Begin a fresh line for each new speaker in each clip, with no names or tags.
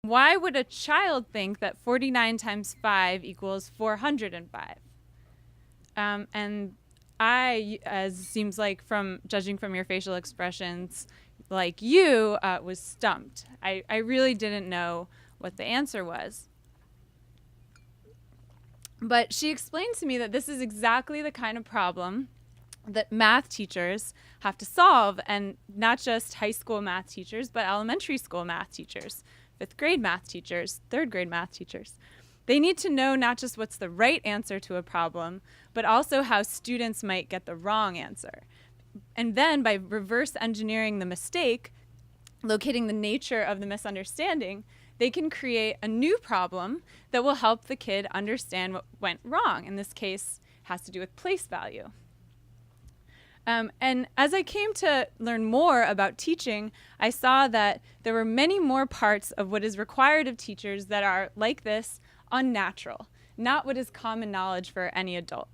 Why would a child think that 49 times 5 equals 405? And I, as seems like from judging from your facial expressions, like you, was stumped. I really didn't know what the answer was. But she explained to me that this is exactly the kind of problem that math teachers have to solve, and not just high school math teachers, but elementary school math teachers, 5th grade math teachers, 3rd grade math teachers. They need to know not just what's the right answer to a problem, but also how students might get the wrong answer. And then by reverse engineering the mistake, locating the nature of the misunderstanding, they can create a new problem that will help the kid understand what went wrong. In this case, has to do with place value. And as I came to learn more about teaching, I saw that there were many more parts of what is required of teachers that are, like this, unnatural, not what is common knowledge for any adult.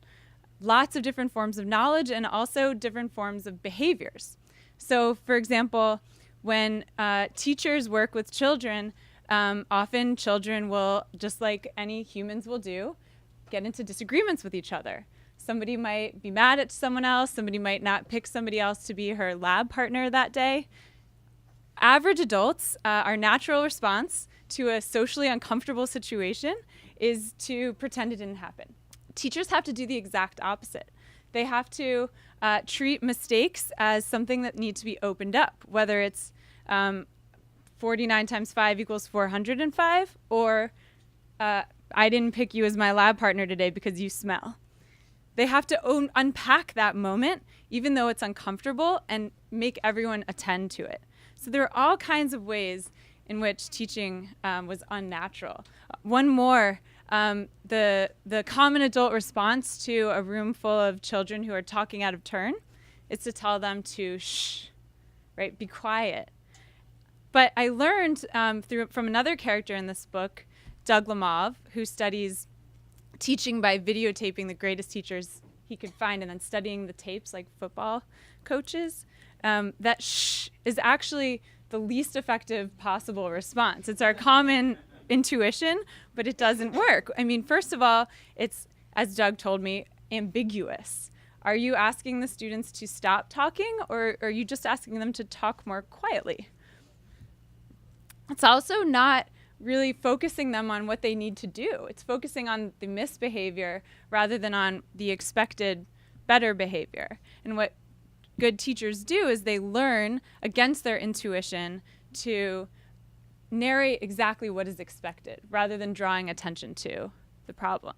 Lots of different forms of knowledge and also different forms of behaviors. So, for example, when teachers work with children, often children will, just like any humans will do, get into disagreements with each other. Somebody might be mad at someone else. Somebody might not pick somebody else to be her lab partner that day. Average adults, our natural response to a socially uncomfortable situation is to pretend it didn't happen. Teachers have to do the exact opposite. They have to treat mistakes as something that needs to be opened up, whether it's 49 times 5 equals 405, or I didn't pick you as my lab partner today because you smell. They have to unpack that moment, even though it's uncomfortable, and make everyone attend to it. So there are all kinds of ways in which teaching was unnatural. One more, the common adult response to a room full of children who are talking out of turn is to tell them to shh, right? Be quiet. But I learned from another character in this book, Doug Lamov, who studies teaching by videotaping the greatest teachers he could find and then studying the tapes like football coaches, that shh is actually the least effective possible response. It's our common intuition, but it doesn't work. I mean, first of all, it's, as Doug told me, ambiguous. Are you asking the students to stop talking, or are you just asking them to talk more quietly? It's also not really focusing them on what they need to do. It's focusing on the misbehavior rather than on the expected better behavior. And what good teachers do is they learn against their intuition to narrate exactly what is expected rather than drawing attention to the problem.